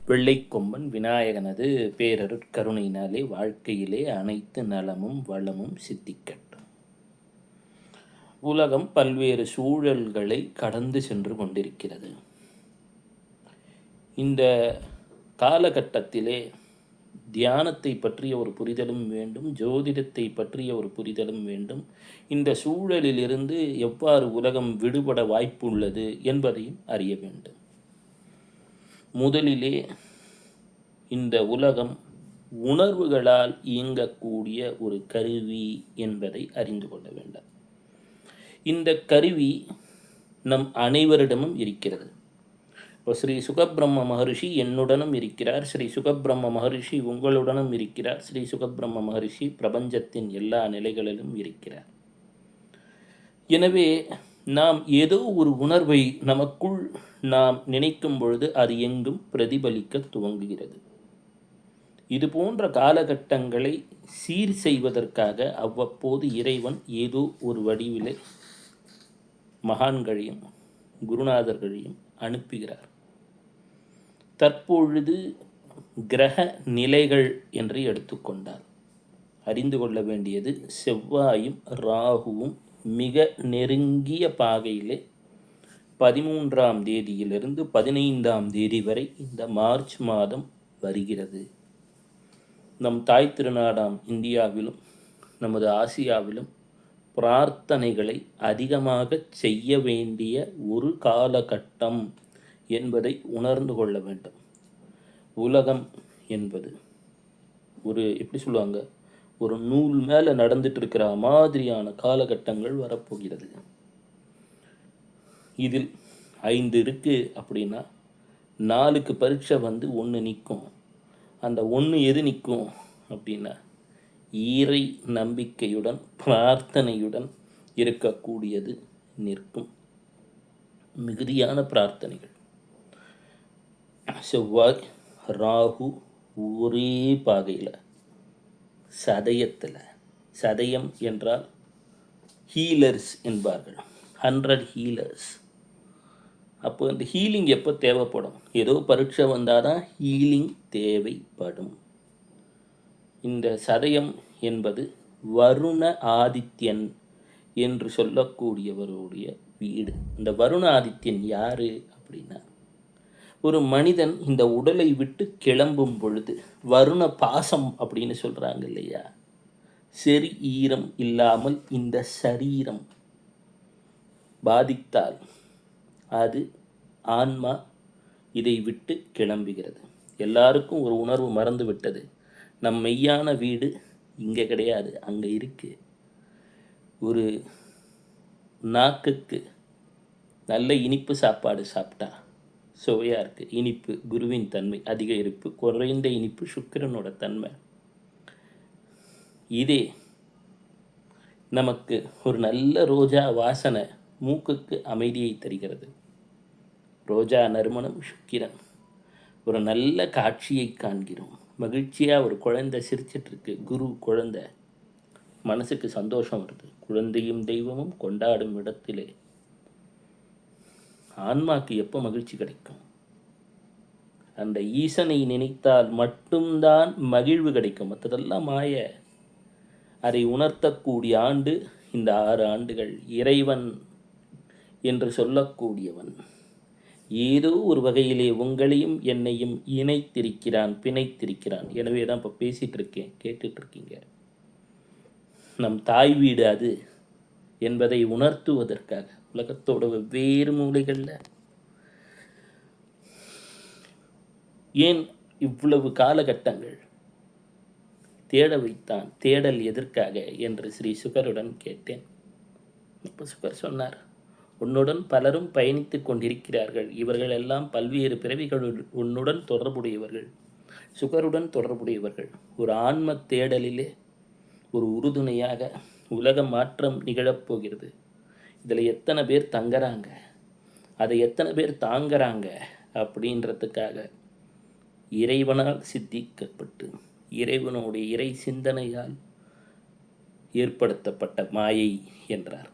வெள்ளைக்கொம்பன் விநாயகனது பேரருட்கருணையினாலே வாழ்க்கையிலே அனைத்து நலமும் வளமும் சித்திக்கட்டும். உலகம் பல்வேறு சூழல்களை கடந்து சென்று கொண்டிருக்கிறது. இந்த காலகட்டத்திலே தியானத்தை பற்றிய ஒரு புரிதலும் வேண்டும், ஜோதிடத்தை பற்றிய ஒரு புரிதலும் வேண்டும். இந்த சூழலிலிருந்து எவ்வாறு உலகம் விடுபட வாய்ப்பு உள்ளது என்பதையும் அறிய வேண்டும். முதலிலே இந்த உலகம் உணர்வுகளால் இயங்கக்கூடிய ஒரு கருவி என்பதை அறிந்து கொள்ள வேண்டும். இந்த கருவி நம் அனைவரிடமும் இருக்கிறது. இப்போ ஸ்ரீ சுகபிரம்ம மகரிஷி என்னுடனும் இருக்கிறார், ஸ்ரீ சுகபிரம்ம மகரிஷி உங்களுடனும் இருக்கிறார், ஸ்ரீ சுகபிரம்ம மகரிஷி பிரபஞ்சத்தின் எல்லா நிலைகளிலும் இருக்கிறார். எனவே நாம் ஏதோ ஒரு உணர்வை நமக்குள் நாம் நினைக்கும் பொழுது அது எங்கும் பிரதிபலிக்க துவங்குகிறது. இது போன்ற காலகட்டங்களை சீர் செய்வதற்காக அவ்வப்போது இறைவன் ஏதோ ஒரு வடிவிலே மகான்களையும் குருநாதர்களையும் அனுப்புகிறார். தற்பொழுது கிரக நிலைகள் என்று எடுத்துக்கொண்டால் அறிந்து கொள்ள வேண்டியது, செவ்வாயும் ராகுவும் மிக நெருங்கிய பாகையிலே 13ஆம் தேதியிலிருந்து 15ஆம் தேதி வரை இந்த மார்ச் மாதம் வருகிறது. நம் தாய் திருநாடாம் இந்தியாவிலும் நமது ஆசியாவிலும் பிரார்த்தனைகளை அதிகமாக செய்ய வேண்டிய ஒரு காலகட்டம் என்பதை உணர்ந்து கொள்ள வேண்டும். உலகம் என்பது ஒரு எப்படி சொல்லுவாங்க, ஒரு நூல் மேலே நடந்துட்டு இருக்கிற மாதிரியான காலகட்டங்கள் வரப்போகிறது. இதில் 5 இருக்குது அப்படின்னா 4க்கு பரீட்சை வந்து 1 நிற்கும். அந்த 1 எது நிற்கும் அப்படின்னா இறை நம்பிக்கையுடன் பிரார்த்தனையுடன் இருக்கக்கூடியது நிற்கும். மிகுதியான பிரார்த்தனைகள். செவ்வாய் ராகு ஒரே பாகையில் சதயத்தில், சதயம் என்றால் ஹீலர்ஸ் என்பார்கள், 100 ஹீலர்ஸ். அப்போ இந்த ஹீலிங் எப்போ தேவைப்படும்? ஏதோ பரீட்சை வந்தால் தான் ஹீலிங் தேவைப்படும். இந்த சதயம் என்பது வருண ஆதித்யன் என்று சொல்லக்கூடியவருடைய வீடு. இந்த வருண ஆதித்யன் யார் அப்படின்னா, ஒரு மனிதன் இந்த உடலை விட்டு கிளம்பும் பொழுது வருண பாசம் அப்படின்னு சொல்கிறாங்க இல்லையா, ஈரம் இல்லாமல் இந்த சரீரம் பாதித்தால் அது ஆன்மா இதை விட்டு கிளம்புகிறது. எல்லாருக்கும் ஒரு உணர்வு மறந்து விட்டது. நம் மெய்யான வீடு இங்கே கிடையாது, அங்கே இருக்குது. ஒரு நாக்குக்கு நல்ல இனிப்பு சாப்பாடு சாப்பிட்டா சுவையாக இருக்குது. இனிப்பு குருவின் தன்மை, அதிக இருப்பு குறைந்த இனிப்பு சுக்கிரனோட தன்மை. இதே நமக்கு ஒரு நல்ல ரோஜா வாசனை மூக்குக்கு அமைதியை தருகிறது. ரோஜா நறுமணம் சுக்கிரன். ஒரு நல்ல காட்சியை காண்கிறோம், மகிழ்ச்சியாக ஒரு குழந்தை சிரிச்சிட்ருக்கு, குரு குழந்தை, மனசுக்கு சந்தோஷம் வருது. குழந்தையும் தெய்வமும் கொண்டாடும் இடத்திலே ஆன்மாக்கு எப்போ மகிழ்ச்சி கிடைக்கும்? அந்த ஈசனை நினைத்தால் மட்டும்தான் மகிழ்வு கிடைக்கும், மற்றதெல்லாம் மாய. அதை உணர்த்தக்கூடிய ஆண்டு இந்த 6 ஆண்டுகள். இறைவன் என்று சொல்லக்கூடியவன் ஏதோ ஒரு வகையிலே உங்களையும் என்னையும் இணைத்திருக்கிறான், பிணைத்திருக்கிறான். எனவே தான் இப்போ பேசிகிட்டு இருக்கேன், கேட்டுட்ருக்கீங்க. நம் தாய் வீடு அது என்பதை உணர்த்துவதற்காக உலகத்தோட வெவ்வேறு மூலைகளில் ஏன் இவ்வளவு காலகட்டங்கள் தேட வைத்தான்? தேடல் எதற்காக என்று ஸ்ரீ சுகருடன் கேட்டேன். இப்போ சுகர் சொன்னார், உன்னுடன் பலரும் பயணித்து கொண்டிருக்கிறார்கள். இவர்கள் எல்லாம் பல்வேறு பிறவிகளுடன் உன்னுடன் தொடர்புடையவர்கள், சுகருடன் தொடர்புடையவர்கள். ஒரு ஆன்ம தேடலிலே ஒரு உறுதுணையாக உலக மாற்றம் நிகழப்போகிறது. இதில் எத்தனை பேர் தங்குறாங்க, அதை எத்தனை பேர் தாங்கிறாங்க அப்படின்றதுக்காக இறைவனால் சித்திக்கப்பட்டு இறைவனுடைய இறை சிந்தனையால் ஏற்படுத்தப்பட்ட மாயை என்றார்.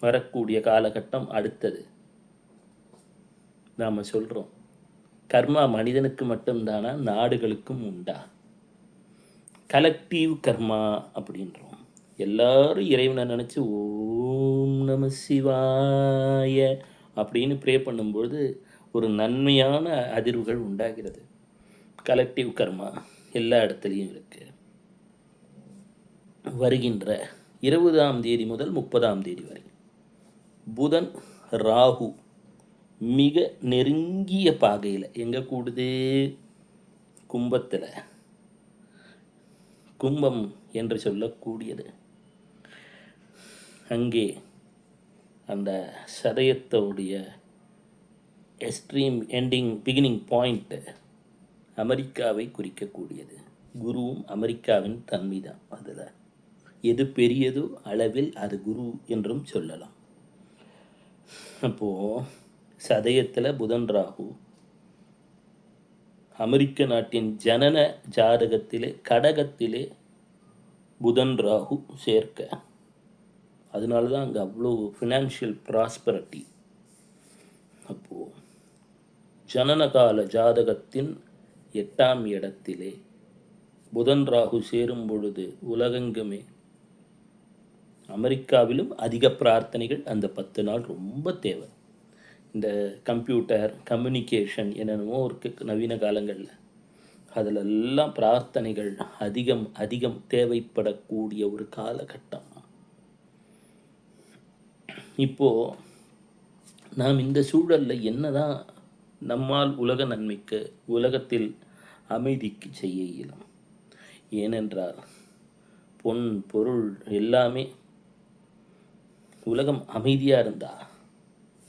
வரக்கூடிய காலகட்டம் அடுத்தது. நாம் சொல்கிறோம் கர்மா மனிதனுக்கு மட்டும்தானா, நாடுகளுக்கும் உண்டா? கலெக்டிவ் கர்மா அப்படின்றோம். எல்லாரும் இறைவனை நினச்சி ஓம் நம சிவாய அப்படின்னு ப்ரே பண்ணும்பொழுது ஒரு நன்மையான அதிர்வுகள் உண்டாகிறது. கலெக்டிவ் கர்மா எல்லா இடத்துலையும் இருக்குது. வருகின்ற 20ஆம் தேதி முதல் 30ஆம் தேதி வரை புதன் ராகு மிக நெருங்கிய பாகையில் எங்கே கூடுது? கும்பத்தில். கும்பம் என்று சொல்லக்கூடியது அங்கே அந்த சதயத்தோடைய எக்ஸ்ட்ரீம் எண்டிங் பிகினிங் பாயிண்ட்டு அமெரிக்காவை குறிக்கக்கூடியது. குருவும் அமெரிக்காவின் தன்மை தான். அதில் எது பெரியதோ அளவில் அது குரு என்றும் சொல்லலாம். அப்போது சதயத்தில் புதன் ராகு அமெரிக்க நாட்டின் ஜனன ஜாதகத்திலே கடகத்திலே புதன் ராகு சேர்க்க, அதனால தான் அங்கே அவ்வளோ ஃபினான்ஷியல் ப்ராஸ்பரிட்டி. அப்போது ஜனனகால ஜாதகத்தின் 8ஆம் இடத்திலே புதன் ராகு சேரும் பொழுது உலகெங்குமே, அமெரிக்காவிலும் அதிக பிரார்த்தனைகள் அந்த 10 நாள் ரொம்ப தேவை. இந்த கம்ப்யூட்டர் கம்யூனிகேஷன் என்னென்னமோ இருக்குது நவீன காலங்களில், அதிலெல்லாம் பிரார்த்தனைகள் அதிகம் அதிகம் தேவைப்படக்கூடிய ஒரு காலகட்டம். இப்போது நாம் இந்த சூழலில் என்ன தான் நம்மால் உலக நன்மைக்கு, உலகத்தில் அமைதிக்கு செய்ய இயலும்? ஏனென்றால் பொன் பொருள் எல்லாமே உலகம் அமைதியாக இருந்தால்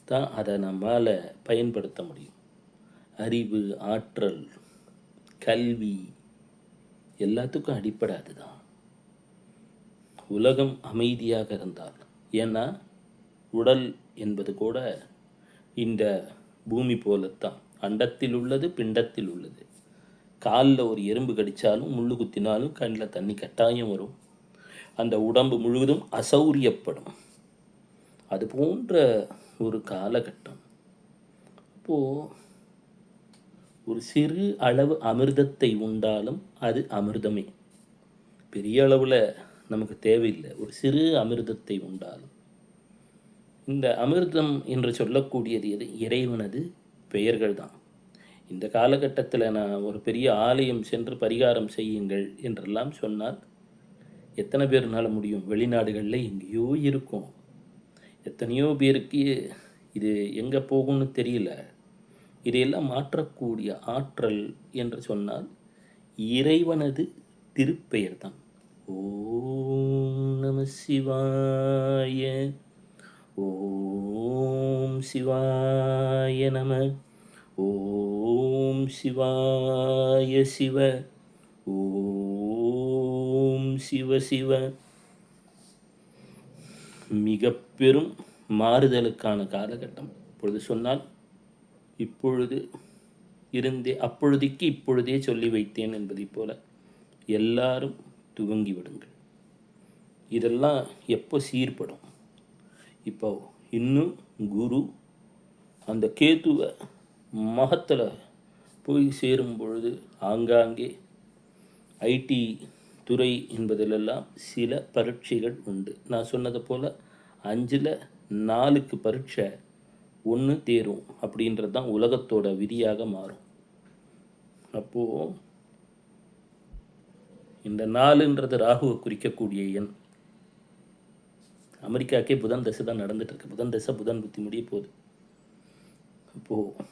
தான் அதை நம்மால் பயன்படுத்த முடியும். அறிவு, ஆற்றல், கல்வி எல்லாத்துக்கும் அடிப்படை அதுதான். உலகம் அமைதியாக இருந்தால், ஏன்னா உடல் என்பது கூட இந்த பூமி போலத்தான். அண்டத்தில் உள்ளது, பிண்டத்தில் உள்ளது. காலில் ஒரு எறும்பு கடித்தாலும் முள்ளு குத்தினாலும் கண்ணில் தண்ணி கட்டாயம் வரும். அந்த உடம்பு முழுவதும் அசௌரியப்படும். அது போன்ற ஒரு காலகட்டம். அப்போது ஒரு சிறு அளவு அமிர்தத்தை உண்டாலும் அது அமிர்தமே. பெரிய அளவில் நமக்கு தேவையில்லை. ஒரு சிறு அமிர்தத்தை உண்டாலும் இந்த அமிர்தம் என்று சொல்லக்கூடியது எது? இறைவனது பெயர்கள் தான். இந்த காலகட்டத்தில் நான் ஒரு பெரிய ஆலயம் சென்று பரிகாரம் செய்யுங்கள் என்றெல்லாம் சொன்னால் எத்தனை பேர்னால முடியும்? வெளிநாடுகளில் எங்கேயோ இருக்கும். எத்தனையோ பேருக்கு இது எங்கே போகும்னு தெரியல. இதையெல்லாம் மாற்றக்கூடிய ஆற்றல் என்று சொன்னால் இறைவனது திருப்பெயர் தான். ஓம் நம சிவாய, ஓம் சிவாய நம, ஓம் சிவாய சிவ, ஓம் சிவ சிவ. மிக பெரும் மாறுதலுக்கான காலகட்டம். இப்பொழுது சொன்னால் இப்பொழுது இருந்தே அப்பொழுதைக்கு இப்பொழுதே சொல்லி வைத்தேன் என்பதை போல எல்லாரும் துவங்கி விடுங்கள். இதெல்லாம் எப்போ சீர்படும்? இப்போ இன்னும் குரு அந்த கேதுவை மகத்தில் போய் சேரும் பொழுது ஆங்காங்கே ஐடி துறை என்பதிலெல்லாம் சில பரீட்சைகள் உண்டு. நான் சொன்னது போல் 5ல் 4க்கு பரீட்சை 1 தேரும் அப்படின்றது தான் உலகத்தோட விதியாக மாறும். அப்போது இந்த 4ன்றது ராகுவை குறிக்கக்கூடிய எண். அமெரிக்காக்கே புதன் தசை தான் நடந்துட்டுருக்கு. புதன் தசை புதன் புத்தி முடிய போகுது. அப்போது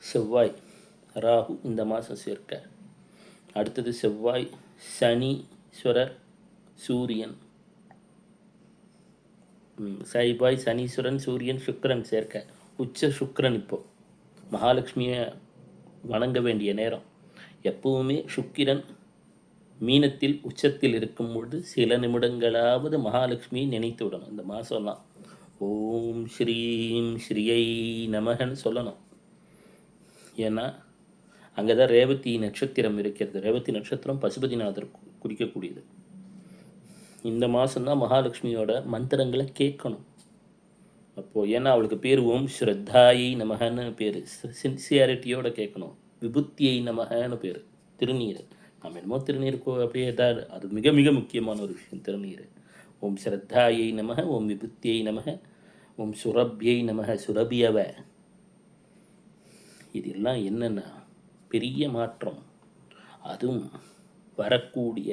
செவ்வாய் ராகு இந்த மாதம் சேர்க்க, அடுத்தது செவ்வாய் சனீஸ்வரர் சூரியன், செவ்வாய் சனீஸ்வரன் சூரியன் சுக்கிரன் சேர்க்க, உச்ச சுக்கிரன். இப்போது மகாலட்சுமியை வணங்க வேண்டிய நேரம். எப்பவுமே சுக்கிரன் மீனத்தில் உச்சத்தில் இருக்கும் பொழுது சில நிமிடங்களாவது மகாலட்சுமியை நினைத்து விடணும். இந்த மாதம்லாம் ஓம் ஸ்ரீம் ஸ்ரீயை நமகன்னு சொல்லணும். ஏன்னா அங்கே தான் ரேவதி நட்சத்திரம் இருக்கிறது. ரேவதி நட்சத்திரம் பசுபதிநாதர் குறிக்கக்கூடியது. இந்த மாதம்தான் மகாலட்சுமியோட மந்திரங்களை கேட்கணும். அப்போது ஏன்னா அவளுக்கு பேர் ஓம் ஸ்ரத்தாயை நமகன்னு பேர், சின்சியாரிட்டியோடு கேட்கணும். விபுத்தியை நமகன்னு பேர், திருநீர். நம்ம என்னமோ திருநீர் அப்படியே தான், அது மிக மிக முக்கியமான ஒரு விஷயம் திருநீர். ஓம் ஸ்ரத்தாயை நமக, ஓம் விபுத்தியை நமக, ஓம் சுரபியை நமக, சுரபியவ. இதெல்லாம் என்னென்னா பெரிய மாற்றம். அதுவும் வரக்கூடிய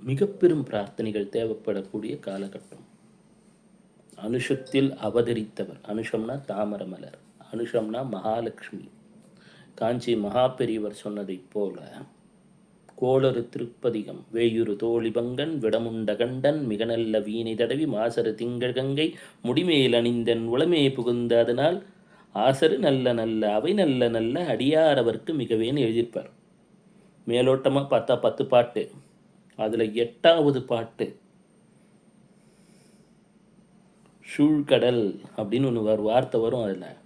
மிக பெரும் பிரார்த்தனைகள் தேவைப்படக்கூடிய காலகட்டம். அனுஷத்தில் அவதரித்தவர், அனுஷம்னா தாமர மலர், அனுஷம்னா மகாலட்சுமி. காஞ்சி மகாபெரியவர் சொன்னதைப் போல கோளறு திருப்பதிகம் வேயுறு தோழிபங்கன் விடமுண்ட கண்டன் மிக நல்ல வீணை தடவி மாசரு திங்கள் கங்கை முடிமேல் அணிந்தன் உளமே புகுந்த அதனால் ஆசரு நல்ல நல்ல அவை நல்ல நல்ல அடியார் அவருக்கு மிகவேன்னு எழுதியிருப்பார். மேலோட்டமாக பார்த்தா 10 பாட்டு, அதில் 8வது பாட்டு சூழ்கடல் அப்படின்னு ஒன்று வார்த்தை வரும். அதில்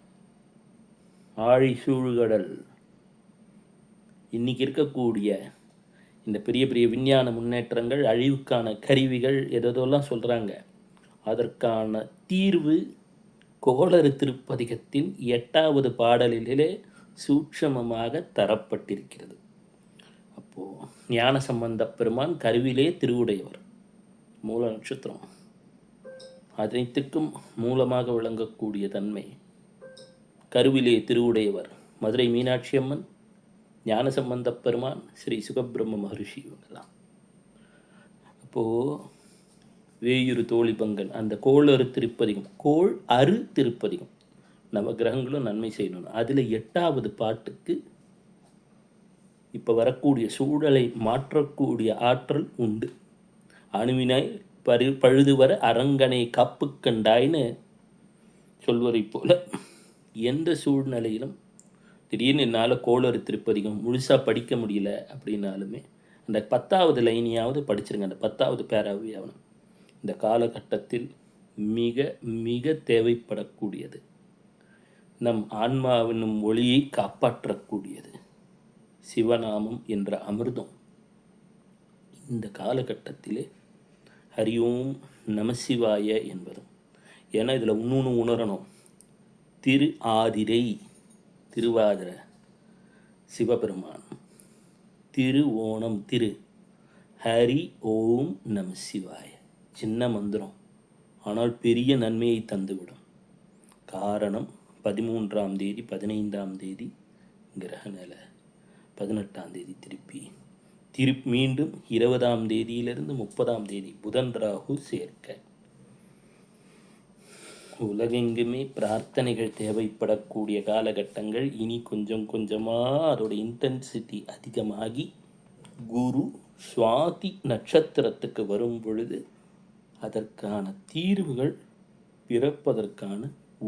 ஆழி சூழ்கடல். இன்றைக்கி இருக்கக்கூடிய இந்த பெரிய பெரிய விஞ்ஞான முன்னேற்றங்கள், அழிவுக்கான கருவிகள் எதெல்லாம் சொல்கிறாங்க, அதற்கான தீர்வு கோளறு திருப்பதிகத்தின் 8வது பாடலிலே சூட்சமமாக தரப்பட்டிருக்கிறது. அப்போது ஞான சம்பந்த பெருமான் கருவிலே திருவுடையவர், மூல நட்சத்திரம், அனைத்துக்கும் மூலமாக விளங்கக்கூடிய தன்மை. கருவிலே திருவுடையவர் மதுரை மீனாட்சி அம்மன், ஞானசம்பந்த பெருமான், ஸ்ரீ சுகபிரம்ம மகரிஷி, இவங்கெல்லாம். அப்போது வேயுறு தோழிபங்கன், அந்த கோளறு திருப்பதிகம், கோள் அரு திருப்பதிகம், நவ கிரகங்களும் நன்மை செய்யணும். அதில் 8வது பாட்டுக்கு இப்போ வரக்கூடிய சூழலை மாற்றக்கூடிய ஆற்றல் உண்டு. அணுவினை பழுதுவர அரங்கனை காப்பு கண்டாய்னு சொல்வதை போல எந்த சூழ்நிலையிலும் திடீர்னு என்னால் கோளறு திருப்பதிகம் முழுசாக படிக்க முடியல அப்படின்னாலுமே அந்த 10வது லைனையாவது படிச்சிருங்க, அந்த 10வது பேராவியாவது இந்த காலகட்டத்தில் மிக மிக தேவைப்படக்கூடியது. நம் ஆன்மாவின் ஒளியை காப்பாற்றக்கூடியது சிவநாமம் என்ற அமிர்தம். இந்த காலகட்டத்திலே ஹரி ஓம் நமசிவாய என்பதும். ஏன்னா இதில் இன்னொன்று உணரணும். திரு ஆதிரை, திருவாதிரை சிவபெருமான், திரு ஓணம், திரு ஹரி ஓம் நமசிவாய. சின்ன மந்திரம், ஆனால் பெரிய நன்மையை தந்துவிடும். காரணம் 13ஆம் தேதி 15ஆம் தேதி கிரக நிலை, 18ஆம் தேதி திருப்பி மீண்டும் 20ஆம் தேதியிலிருந்து 30ஆம் தேதி புதன் ராகு சேர்க்க. உலகெங்குமே பிரார்த்தனைகள் தேவைப்படக்கூடிய காலகட்டங்கள். இனி கொஞ்சம் கொஞ்சமாக அதோட இன்டென்சிட்டி அதிகமாகி குரு சுவாதி நட்சத்திரத்துக்கு வரும் பொழுது அதற்கான தீர்வுகள் பிறப்பதற்கான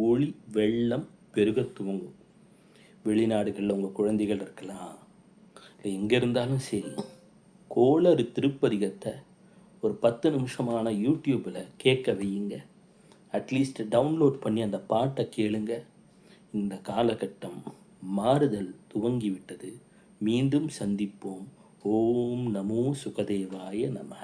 ஒளி வெள்ளம் பெருக துவங்கும். வெளிநாடுகளில் உங்கள் குழந்தைகள் இருக்கலாம், இல்லை எங்கே இருந்தாலும் சரி, கோளறு திருப்பதிகத்தை ஒரு 10 நிமிஷமான யூடியூப்பில் கேட்க வையுங்க. அட்லீஸ்ட் டவுன்லோட் பண்ணி அந்த பாட்டை கேளுங்க. இந்த காலகட்டம் மாறுதல் துவங்கிவிட்டது. மீண்டும் சந்திப்போம். ஓம் நமோ சுகதேவாய நமः.